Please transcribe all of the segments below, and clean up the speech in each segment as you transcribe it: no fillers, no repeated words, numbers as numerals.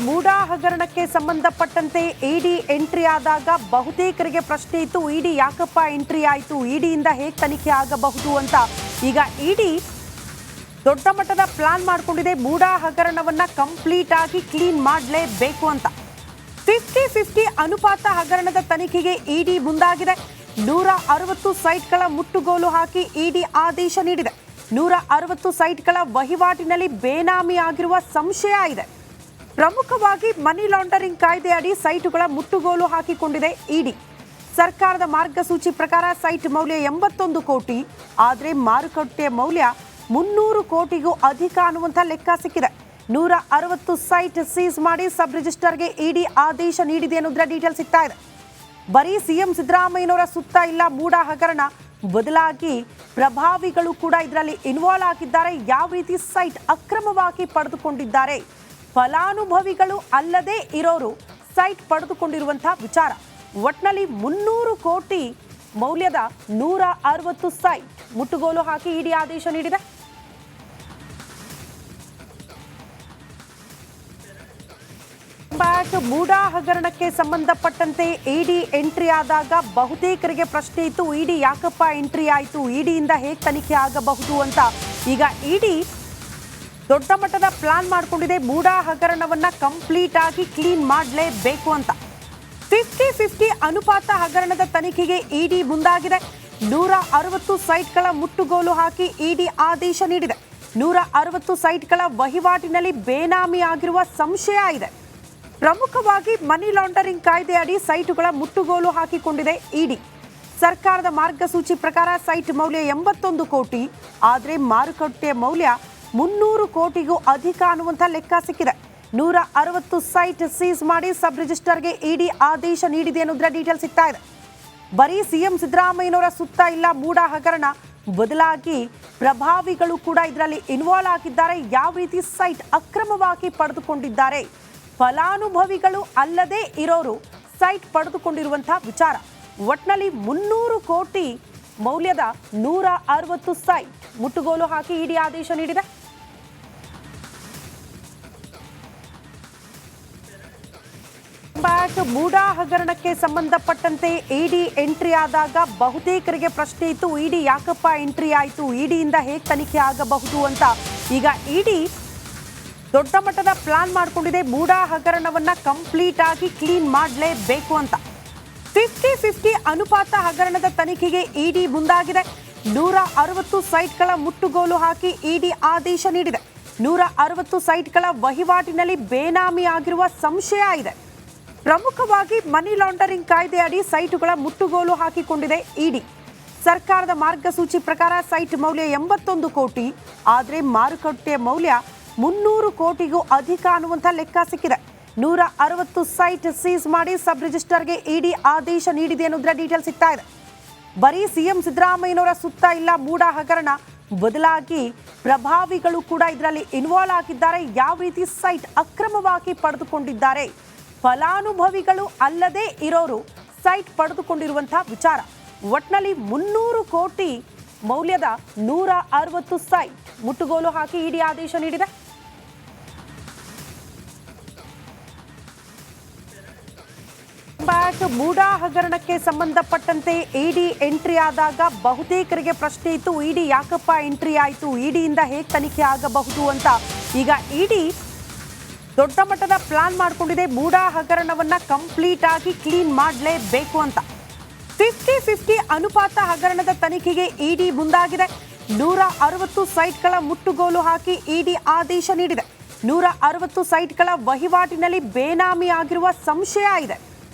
ಮೂಡಾ ಹಗರಣಕ್ಕೆ ಸಂಬಂಧಪಟ್ಟಂತೆ ಇಡಿ ಎಂಟ್ರಿ ಆದಾಗ ಬಹುತೇಕರಿಗೆ ಪ್ರಶ್ನೆ ಇತ್ತು, ಇಡಿ ಯಾಕಪ್ಪ ಎಂಟ್ರಿ ಆಯಿತು, ಇಡಿಯಿಂದ ಹೇಗೆ ತನಿಖೆ ಆಗಬಹುದು ಅಂತ. ಈಗ ಇಡಿ ದೊಡ್ಡ ಮಟ್ಟದ ಪ್ಲಾನ್ ಮಾಡಿಕೊಂಡಿದೆ, ಮೂಡಾ ಹಗರಣವನ್ನ ಕಂಪ್ಲೀಟ್ ಆಗಿ ಕ್ಲೀನ್ ಮಾಡಲೇಬೇಕು ಅಂತ. 50-50 ಅನುಪಾತ ಹಗರಣದ ತನಿಖೆಗೆ ಇಡಿ ಮುಂದಾಗಿದೆ. 160 ಸೈಟ್ಗಳ ಮುಟ್ಟುಗೋಲು ಹಾಕಿ ಇಡಿ ಆದೇಶ ನೀಡಿದೆ. 160 ಸೈಟ್ಗಳ ವಹಿವಾಟಿನಲ್ಲಿ ಬೇನಾಮಿ ಆಗಿರುವ ಸಂಶಯ ಇದೆ. ಪ್ರಮುಖವಾಗಿ ಮನಿ ಲಾಂಡರಿಂಗ್ ಕಾಯ್ದೆ ಅಡಿ ಸೈಟುಗಳ ಮುಟ್ಟುಗೋಲು ಹಾಕಿಕೊಂಡಿದೆ ಇಡಿ. ಸರ್ಕಾರದ ಮಾರ್ಗಸೂಚಿ ಪ್ರಕಾರ ಸೈಟ್ ಮೌಲ್ಯ 81 ಕೋಟಿ, ಆದರೆ ಮಾರುಕಟ್ಟೆ ಮೌಲ್ಯ 300 ಕೋಟಿಗೂ ಅಧಿಕ ಅನ್ನುವಂಥ ಲೆಕ್ಕ ಸಿಕ್ಕಿದೆ. 160 ಸೈಟ್ ಸೀಸ್ ಮಾಡಿ ಸಬ್ ರಿಜಿಸ್ಟರ್ಗೆ ಇಡಿ ಆದೇಶ ನೀಡಿದೆ ಅನ್ನೋದ್ರ ಡೀಟೇಲ್ ಸಿಗ್ತಾ ಇದೆ. ಬರೀ ಸಿಎಂ ಸಿದ್ದರಾಮಯ್ಯನವರ ಸುತ್ತ ಇಲ್ಲ ಮೂಡಾ ಹಗರಣ, ಬದಲಾಗಿ ಪ್ರಭಾವಿಗಳು ಕೂಡ ಇದರಲ್ಲಿ ಇನ್ವಾಲ್ವ್ ಆಗಿದ್ದಾರೆ. ಯಾವ ರೀತಿ ಸೈಟ್ ಅಕ್ರಮವಾಗಿ ಪಡೆದುಕೊಂಡಿದ್ದಾರೆ, ಫಲಾನುಭವಿಗಳು ಅಲ್ಲದೆ ಇರೋರು ಸೈಟ್ ಪಡೆದುಕೊಂಡಿರುವಂತಹ ವಿಚಾರ. ಒಟ್ನಲ್ಲಿ 300 ಕೋಟಿ ಮೌಲ್ಯದ 160 ಸೈಟ್ ಮುಟ್ಟುಗೋಲು ಹಾಕಿ ಇಡಿ ಆದೇಶ ನೀಡಿದೆ. ಮೂಡಾ ಹಗರಣಕ್ಕೆ ಸಂಬಂಧಪಟ್ಟಂತೆ ಇಡಿ ಎಂಟ್ರಿ ಆದಾಗ ಬಹುತೇಕರಿಗೆ ಪ್ರಶ್ನೆ ಇತ್ತು, ಇಡಿ ಯಾಕಪ್ಪ ಎಂಟ್ರಿ ಆಯಿತು, ಇಡಿಯಿಂದ ಹೇಗೆ ತನಿಖೆ ಆಗಬಹುದು ಅಂತ. ಈಗ ಇಡಿ ದೊಡ್ಡ ಮಟ್ಟದ ಪ್ಲಾನ್ ಮಾಡಿಕೊಂಡಿದೆ, ಮೂಡಾ ಹಗರಣವನ್ನ ಕಂಪ್ಲೀಟ್ ಆಗಿ ಕ್ಲೀನ್ ಮಾಡಲೇಬೇಕು ಅಂತ. 50-50 ಅನುಪಾತ ಹಗರಣದ ತನಿಖೆಗೆ ಇಡಿ ಮುಂದಾಗಿದೆ. 160 ಸೈಟ್ಗಳ ಮುಟ್ಟುಗೋಲು ಹಾಕಿ ಇಡಿ ಆದೇಶ ನೀಡಿದೆ. 160 ಸೈಟ್ಗಳ ವಹಿವಾಟಿನಲ್ಲಿ ಬೇನಾಮಿ ಆಗಿರುವ ಸಂಶಯ ಇದೆ. ಪ್ರಮುಖವಾಗಿ ಮನಿ ಲಾಂಡರಿಂಗ್ ಕಾಯ್ದೆ ಅಡಿ ಸೈಟುಗಳ ಮುಟ್ಟುಗೋಲು ಹಾಕಿಕೊಂಡಿದೆ ಇಡಿ. ಸರ್ಕಾರದ ಮಾರ್ಗಸೂಚಿ ಪ್ರಕಾರ ಸೈಟ್ ಮೌಲ್ಯ 81 ಕೋಟಿ, ಆದರೆ ಮಾರುಕಟ್ಟೆ ಮೌಲ್ಯ 300 ಕೋಟಿಗೂ ಅಧಿಕ ಅನ್ನುವಂಥ ಲೆಕ್ಕ ಸಿಕ್ಕಿದೆ. 160 ಸೈಟ್ ಸೀಸ್ ಮಾಡಿ ಸಬ್ ರಿಜಿಸ್ಟರ್ಗೆ ಇಡಿ ಆದೇಶ ನೀಡಿದೆ ಅನ್ನೋದ್ರ ಡೀಟೇಲ್ ಸಿಗ್ತಾ ಇದೆ. ಬರೀ ಸಿಎಂ ಸಿದ್ದರಾಮಯ್ಯನವರ ಸುತ್ತ ಇಲ್ಲ ಮೂಡಾ ಹಗರಣ, ಬದಲಾಗಿ ಪ್ರಭಾವಿಗಳು ಕೂಡ ಇದರಲ್ಲಿ ಇನ್ವಾಲ್ವ್ ಆಗಿದ್ದಾರೆ. ಯಾವ ರೀತಿ ಸೈಟ್ ಅಕ್ರಮವಾಗಿ ಪಡೆದುಕೊಂಡಿದ್ದಾರೆ, ಫಲಾನುಭವಿಗಳು ಅಲ್ಲದೆ ಇರೋರು ಸೈಟ್ ಪಡೆದುಕೊಂಡಿರುವಂತಹ ವಿಚಾರ. ಒಟ್ನಲ್ಲಿ 300 ಕೋಟಿ ಮೌಲ್ಯದ 160 ಸೈಟ್ ಮುಟ್ಟುಗೋಲು ಹಾಕಿ ಇಡಿ ಆದೇಶ ನೀಡಿದೆ. ಮೂಡಾ ಹಗರಣಕ್ಕೆ ಸಂಬಂಧಪಟ್ಟಂತೆ ಇಡಿ ಎಂಟ್ರಿ ಆದಾಗ ಬಹುತೇಕರಿಗೆ ಪ್ರಶ್ನೆ ಇತ್ತು, ಇಡಿ ಯಾಕಪ್ಪ ಎಂಟ್ರಿ ಆಯಿತು, ಇಡಿಯಿಂದ ಹೇಗೆ ತನಿಖೆ ಆಗಬಹುದು ಅಂತ. ಈಗ ಇಡಿ ದೊಡ್ಡ ಮಟ್ಟದ ಪ್ಲಾನ್ ಮಾಡಿಕೊಂಡಿದೆ, ಮೂಡಾ ಹಗರಣವನ್ನ ಕಂಪ್ಲೀಟ್ ಆಗಿ ಕ್ಲೀನ್ ಮಾಡಲೇಬೇಕು ಅಂತ. 50-50 ಅನುಪಾತ ಹಗರಣದ ತನಿಖೆಗೆ ಇಡಿ ಮುಂದಾಗಿದೆ. 160 ಸೈಟ್ಗಳ ಮುಟ್ಟುಗೋಲು ಹಾಕಿ ಇಡಿ ಆದೇಶ ನೀಡಿದೆ. 160 ಸೈಟ್ಗಳ ವಹಿವಾಟಿನಲ್ಲಿ ಬೇನಾಮಿ ಆಗಿರುವ ಸಂಶಯ ಇದೆ. ಪ್ರಮುಖವಾಗಿ ಮನಿ ಲಾಂಡರಿಂಗ್ ಕಾಯ್ದೆ ಅಡಿ ಸೈಟುಗಳ ಮುಟ್ಟುಗೋಲು ಹಾಕಿಕೊಂಡಿದೆ ಇಡಿ. ಸರ್ಕಾರದ ಮಾರ್ಗಸೂಚಿ ಪ್ರಕಾರ ಸೈಟ್ ಮೌಲ್ಯ 81 ಕೋಟಿ, ಆದರೆ ಮಾರುಕಟ್ಟೆ ಮೌಲ್ಯ 300 ಕೋಟಿಗೂ ಅಧಿಕ ಅನ್ನುವಂಥ ಲೆಕ್ಕ ಸಿಕ್ಕಿದೆ. 160 ಸೈಟ್ ಸೀಸ್ ಮಾಡಿ ಸಬ್ ರಿಜಿಸ್ಟರ್ಗೆ ಇಡಿ ಆದೇಶ ನೀಡಿದೆ ಅನ್ನೋದ್ರ ಡೀಟೇಲ್ ಸಿಗ್ತಾ ಇದೆ. ಬರೀ ಸಿಎಂ ಸಿದ್ದರಾಮಯ್ಯನವರ ಸುತ್ತ ಇಲ್ಲ ಮೂಡಾ ಹಗರಣ, ಬದಲಾಗಿ ಪ್ರಭಾವಿಗಳು ಕೂಡ ಇದರಲ್ಲಿ ಇನ್ವಾಲ್ವ್ ಆಗಿದ್ದಾರೆ. ಯಾವ ರೀತಿ ಸೈಟ್ ಅಕ್ರಮವಾಗಿ ಪಡೆದುಕೊಂಡಿದ್ದಾರೆ, ಫಲಾನುಭವಿಗಳು ಅಲ್ಲದೆ ಇರೋರು ಸೈಟ್ ಪಡೆದುಕೊಂಡಿರುವಂತಹ ವಿಚಾರ. ಒಟ್ನಲ್ಲಿ 300 ಕೋಟಿ ಮೌಲ್ಯದ 160 ಸೈಟ್ ಮುಟ್ಟುಗೋಲು ಹಾಕಿ ಇಡಿ ಆದೇಶ ನೀಡಿದೆ. ಮೂಡಾ ಹಗರಣಕ್ಕೆ ಸಂಬಂಧಪಟ್ಟಂತೆ ಇಡಿ ಎಂಟ್ರಿ ಆದಾಗ ಬಹುತೇಕರಿಗೆ ಪ್ರಶ್ನೆ ಇತ್ತು, ಇಡಿ ಯಾಕಪ್ಪ ಎಂಟ್ರಿ ಆಯಿತು, ಇಡಿಯಿಂದ ಹೇಗೆ ತನಿಖೆ ಆಗಬಹುದು ಅಂತ. ಈಗ ಇಡಿ ದೊಡ್ಡ ಮಟ್ಟದ ಪ್ಲಾನ್ ಮಾಡಿಕೊಂಡಿದೆ, ಮೂಡಾ ಹಗರಣವನ್ನ ಕಂಪ್ಲೀಟ್ ಆಗಿ ಕ್ಲೀನ್ ಮಾಡಲೇಬೇಕು ಅಂತ. 50-50 ಅನುಪಾತ ಹಗರಣದ ತನಿಖೆಗೆ ಇಡಿ ಮುಂದಾಗಿದೆ. 160 ಸೈಟ್ಗಳ ಮುಟ್ಟುಗೋಲು ಹಾಕಿ ಇಡಿ ಆದೇಶ ನೀಡಿದೆ. 160 ಸೈಟ್ಗಳ ವಹಿವಾಟಿನಲ್ಲಿ ಬೇನಾಮಿ ಆಗಿರುವ ಸಂಶಯ ಇದೆ.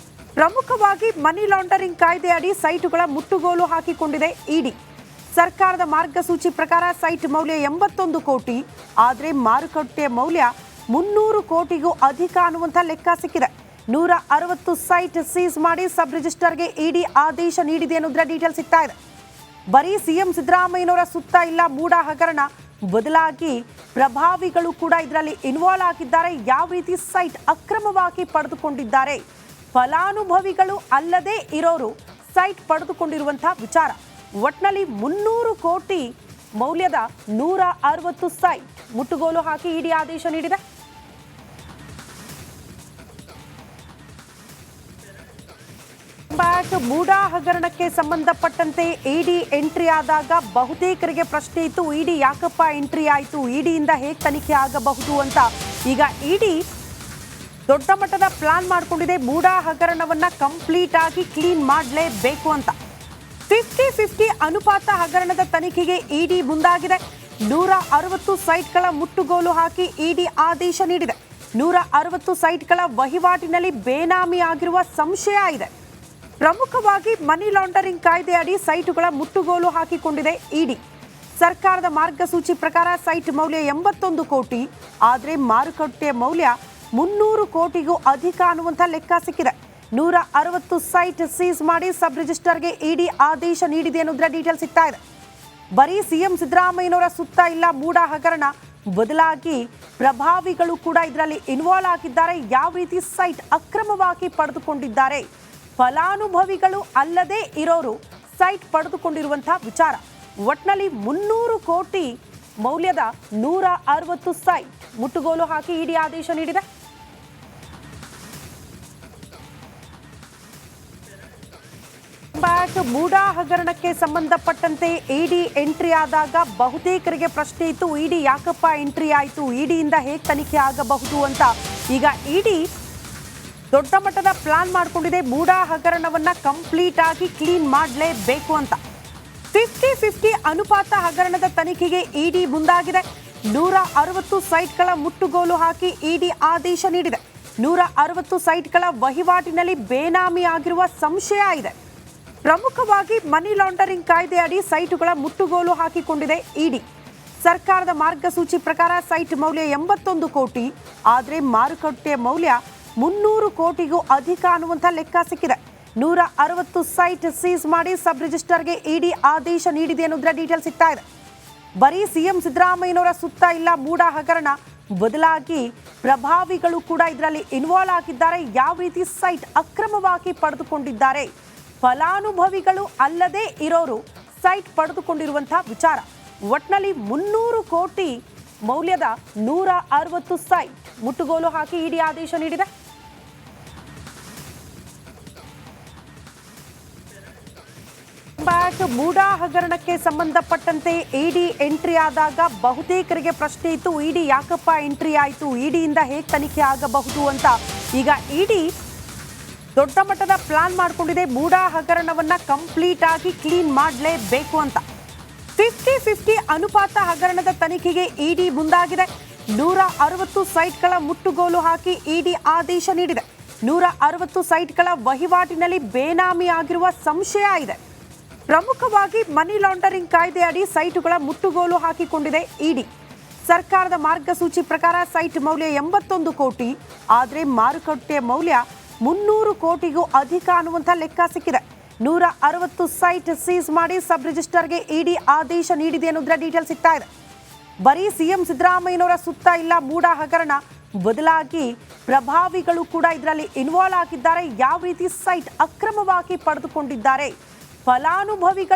ಪ್ರಮುಖವಾಗಿ ಮನಿ ಲಾಂಡರಿಂಗ್ ಕಾಯ್ದೆ ಅಡಿ ಸೈಟುಗಳ ಮುಟ್ಟುಗೋಲು ಹಾಕಿಕೊಂಡಿದೆ ಇಡಿ. ಸರ್ಕಾರದ ಮಾರ್ಗಸೂಚಿ ಪ್ರಕಾರ ಸೈಟ್ ಮೌಲ್ಯ 81 ಕೋಟಿ, ಆದರೆ ಮಾರುಕಟ್ಟೆ ಮೌಲ್ಯ 300 ಕೋಟಿಗೂ ಅಧಿಕ ಅನ್ನುವಂಥ ಲೆಕ್ಕ ಸಿಕ್ಕಿದೆ. 160 ಸೈಟ್ ಸೀಸ್ ಮಾಡಿ ಸಬ್ ರಿಜಿಸ್ಟರ್ಗೆ ಇಡಿ ಆದೇಶ ನೀಡಿದೆ ಅನ್ನೋದ್ರ ಡೀಟೇಲ್ ಸಿಗ್ತಾ ಇದೆ. ಬರೀ ಸಿಎಂ ಸಿದ್ದರಾಮಯ್ಯನವರ ಸುತ್ತ ಇಲ್ಲ ಮೂಡಾ ಹಗರಣ, ಬದಲಾಗಿ ಪ್ರಭಾವಿಗಳು ಕೂಡ ಇದರಲ್ಲಿ ಇನ್ವಾಲ್ವ್ ಆಗಿದ್ದಾರೆ. ಯಾವ ರೀತಿ ಸೈಟ್ ಅಕ್ರಮವಾಗಿ ಪಡೆದುಕೊಂಡಿದ್ದಾರೆ, ಫಲಾನುಭವಿಗಳು ಅಲ್ಲದೆ ಇರೋರು ಸೈಟ್ ಪಡೆದುಕೊಂಡಿರುವಂತಹ ವಿಚಾರ. ಒಟ್ನಲ್ಲಿ 300 ಕೋಟಿ ಮೌಲ್ಯದ 160 ಸೈಟ್ ಮುಟ್ಟುಗೋಲು ಹಾಕಿ ಇಡಿ ಆದೇಶ ನೀಡಿದೆ. ಬ್ಯಾಕ್ ಮೂಡಾ ಹಗರಣಕ್ಕೆ ಸಂಬಂಧಪಟ್ಟಂತೆ ಇಡಿ ಎಂಟ್ರಿ ಆದಾಗ ಬಹುತೇಕರಿಗೆ ಪ್ರಶ್ನೆ ಇತ್ತು, ಇಡಿ ಯಾಕಪ್ಪ ಎಂಟ್ರಿ ಆಯಿತು, ಇಡಿಯಿಂದ ಹೇಗೆ ತನಿಖೆ ಆಗಬಹುದು ಅಂತ. ಈಗ ಇಡಿ ದೊಡ್ಡ ಮಟ್ಟದ ಪ್ಲಾನ್ ಮಾಡಿಕೊಂಡಿದೆ, ಮೂಡಾ ಹಗರಣವನ್ನ ಕಂಪ್ಲೀಟ್ ಆಗಿ ಕ್ಲೀನ್ ಮಾಡಲೇಬೇಕು ಅಂತ. 50-50 ಅನುಪಾತ ಹಗರಣದ ತನಿಖೆಗೆ ಇಡಿ ಮುಂದಾಗಿದೆ. 160 ಸೈಟ್ಗಳ ಮುಟ್ಟುಗೋಲು ಹಾಕಿ ಇಡಿ ಆದೇಶ ನೀಡಿದೆ. 160 ಸೈಟ್ಗಳ ವಹಿವಾಟಿನಲ್ಲಿ ಬೇನಾಮಿ ಆಗಿರುವ ಸಂಶಯ ಇದೆ. ಪ್ರಮುಖವಾಗಿ ಮನಿ ಲಾಂಡರಿಂಗ್ ಕಾಯ್ದೆ ಅಡಿ ಸೈಟುಗಳ ಮುಟ್ಟುಗೋಲು ಹಾಕಿಕೊಂಡಿದೆ ಇಡಿ. ಸರ್ಕಾರದ ಮಾರ್ಗಸೂಚಿ ಪ್ರಕಾರ ಸೈಟ್ ಮೌಲ್ಯ 81 ಕೋಟಿ, ಆದರೆ ಮಾರುಕಟ್ಟೆ ಮೌಲ್ಯ 300 ಕೋಟಿಗೂ ಅಧಿಕ ಅನ್ನುವಂಥ ಲೆಕ್ಕ ಸಿಕ್ಕಿದೆ. 160 ಸೈಟ್ ಸೀಸ್ ಮಾಡಿ ಸಬ್ ರಿಜಿಸ್ಟರ್ಗೆ ಇಡಿ ಆದೇಶ ನೀಡಿದೆ ಅನ್ನೋದ್ರ ಡೀಟೇಲ್ ಸಿಗ್ತಾ ಇದೆ. ಬರೀ ಸಿಎಂ ಸಿದ್ದರಾಮಯ್ಯನವರ ಸುತ್ತ ಇಲ್ಲ ಮೂಡಾ ಹಗರಣ, ಬದಲಾಗಿ ಪ್ರಭಾವಿಗಳು ಕೂಡ ಇದರಲ್ಲಿ ಇನ್ವಾಲ್ವ್ ಆಗಿದ್ದಾರೆ. ಯಾವ ರೀತಿ ಸೈಟ್ ಅಕ್ರಮವಾಗಿ ಪಡೆದುಕೊಂಡಿದ್ದಾರೆ, ಫಲಾನುಭವಿಗಳು ಅಲ್ಲದೆ ಇರೋರು ಸೈಟ್ ಪಡೆದುಕೊಂಡಿರುವಂತಹ ವಿಚಾರ. ಒಟ್ನಲ್ಲಿ 300 ಕೋಟಿ ಮೌಲ್ಯದ 160 ಸೈಟ್ ಮುಟ್ಟುಗೋಲು ಹಾಕಿ ಇಡಿ ಆದೇಶ ನೀಡಿದೆ. ಬ್ಯಾಕ್ ಮೂಡಾ ಹಗರಣಕ್ಕೆ ಸಂಬಂಧಪಟ್ಟಂತೆ ಇಡಿ ಎಂಟ್ರಿ ಆದಾಗ ಬಹುತೇಕರಿಗೆ ಪ್ರಶ್ನೆ ಇತ್ತು, ಇಡಿ ಯಾಕಪ್ಪ ಎಂಟ್ರಿ ಆಯಿತು, ಇಡಿಯಿಂದ ಹೇಗೆ ತನಿಖೆ ಆಗಬಹುದು ಅಂತ. ಈಗ ಇಡಿ ದೊಡ್ಡ ಮಟ್ಟದ ಪ್ಲಾನ್ ಮಾಡಿಕೊಂಡಿದೆ, ಮೂಡಾ ಹಗರಣವನ್ನ ಕಂಪ್ಲೀಟ್ ಆಗಿ ಕ್ಲೀನ್ ಮಾಡಲೇಬೇಕು ಅಂತ. 50-50 ಅನುಪಾತ ಹಗರಣದ ತನಿಖೆಗೆ ಇಡಿ ಮುಂದಾಗಿದೆ. 160 ಸೈಟ್ಗಳ ಮುಟ್ಟುಗೋಲು ಹಾಕಿ ಇಡಿ ಆದೇಶ ನೀಡಿದೆ. 160 ಸೈಟ್ಗಳ ವಹಿವಾಟಿನಲ್ಲಿ ಬೇನಾಮಿ ಆಗಿರುವ ಸಂಶಯ ಇದೆ. ಪ್ರಮುಖವಾಗಿ ಮನಿ ಲಾಂಡರಿಂಗ್ ಕಾಯ್ದೆ ಅಡಿ ಸೈಟುಗಳ ಮುಟ್ಟುಗೋಲು ಹಾಕಿಕೊಂಡಿದೆ ಇಡಿ. ಸರ್ಕಾರದ ಮಾರ್ಗಸೂಚಿ ಪ್ರಕಾರ ಸೈಟ್ ಮೌಲ್ಯ 81 ಕೋಟಿ, ಆದರೆ ಮಾರುಕಟ್ಟೆ ಮೌಲ್ಯ 300 ಕೋಟಿಗೂ ಅಧಿಕ ಅನ್ನುವಂಥ ಲೆಕ್ಕ ಸಿಕ್ಕಿದೆ. 160 ಸೈಟ್ ಸೀಸ್ ಮಾಡಿ ಸಬ್ ರಿಜಿಸ್ಟರ್ಗೆ ಇಡಿ ಆದೇಶ ನೀಡಿದೆ ಅನ್ನೋದ್ರ ಡೀಟೇಲ್ ಸಿಗ್ತಾ ಇದೆ. ಬರೀ ಸಿಎಂ ಸಿದ್ದರಾಮಯ್ಯನವರ ಸುತ್ತ ಇಲ್ಲ ಮೂಡಾ ಹಗರಣ, ಬದಲಾಗಿ ಪ್ರಭಾವಿಗಳು ಕೂಡ ಇದರಲ್ಲಿ ಇನ್ವಾಲ್ವ್ ಆಗಿದ್ದಾರೆ. ಯಾವ ರೀತಿ ಸೈಟ್ ಅಕ್ರಮವಾಗಿ ಪಡೆದುಕೊಂಡಿದ್ದಾರೆ, ಫಲಾನುಭವಿಗಳು ಅಲ್ಲದೆ ಇರೋರು ಸೈಟ್ ಪಡೆದುಕೊಂಡಿರುವಂತಹ ವಿಚಾರ. ಒಟ್ನಲ್ಲಿ 300 ಕೋಟಿ ಮೌಲ್ಯದ 160 ಸೈಟ್ ಮುಟ್ಟುಗೋಲು ಹಾಕಿ ಇಡಿ ಆದೇಶ ನೀಡಿದೆ. ಬ್ಯಾಕ್ ಮೂಡಾ ಹಗರಣಕ್ಕೆ ಸಂಬಂಧಪಟ್ಟಂತೆ ಇಡಿ ಎಂಟ್ರಿ ಆದಾಗ ಬಹುತೇಕರಿಗೆ ಪ್ರಶ್ನೆ ಇತ್ತು, ಇಡಿ ಯಾಕಪ್ಪ ಎಂಟ್ರಿ ಆಯಿತು, ಇಡಿಯಿಂದ ಹೇಗೆ ತನಿಖೆ ಆಗಬಹುದು ಅಂತ. ಈಗ ಇಡಿ ದೊಡ್ಡ ಮಟ್ಟದ ಪ್ಲಾನ್ ಮಾಡಿಕೊಂಡಿದೆ, ಮೂಡಾ ಹಗರಣವನ್ನ ಕಂಪ್ಲೀಟ್ ಆಗಿ ಕ್ಲೀನ್ ಮಾಡಲೇಬೇಕು ಅಂತ. 50-50 ಅನುಪಾತ ಹಗರಣದ ತನಿಖೆಗೆ ಇಡಿ ಮುಂದಾಗಿದೆ. 160 ಸೈಟ್ಗಳ ಮುಟ್ಟುಗೋಲು ಹಾಕಿ ಇಡಿ ಆದೇಶ ನೀಡಿದೆ. 160 ಸೈಟ್ಗಳ ವಹಿವಾಟಿನಲ್ಲಿ ಬೇನಾಮಿ ಆಗಿರುವ ಸಂಶಯ ಇದೆ. ಪ್ರಮುಖವಾಗಿ ಮನಿ ಲಾಂಡರಿಂಗ್ ಕಾಯ್ದೆ ಅಡಿ ಸೈಟುಗಳ ಮುಟ್ಟುಗೋಲು ಹಾಕಿಕೊಂಡಿದೆ ಇಡಿ. ಸರ್ಕಾರದ ಮಾರ್ಗಸೂಚಿ ಪ್ರಕಾರ ಸೈಟ್ ಮೌಲ್ಯ 81 ಕೋಟಿ, ಆದರೆ ಮಾರುಕಟ್ಟೆ ಮೌಲ್ಯ 300 ಕೋಟಿಗೂ ಅಧಿಕ ಅನ್ನುವಂಥ ಲೆಕ್ಕ ಸಿಕ್ಕಿದೆ. 160 ಸೈಟ್ ಸೀಸ್ ಮಾಡಿ ಸಬ್ ರಿಜಿಸ್ಟರ್ಗೆ ಇಡಿ ಆದೇಶ ನೀಡಿದೆ ಅನ್ನೋದ್ರ ಡೀಟೇಲ್ ಸಿಗ್ತಾ ಇದೆ. ಬರೀ ಸಿಎಂ ಸಿದ್ದರಾಮಯ್ಯನವರ ಸುತ್ತ ಇಲ್ಲ ಮೂಡಾ ಹಗರಣ, ಬದಲಾಗಿ ಪ್ರಭಾವಿಗಳು ಕೂಡ ಇದರಲ್ಲಿ ಇನ್ವಾಲ್ವ್ ಆಗಿದ್ದಾರೆ. ಯಾವ ರೀತಿ ಸೈಟ್ ಅಕ್ರಮವಾಗಿ ಪಡೆದುಕೊಂಡಿದ್ದಾರೆ, ಫಲಾನುಭವಿಗಳು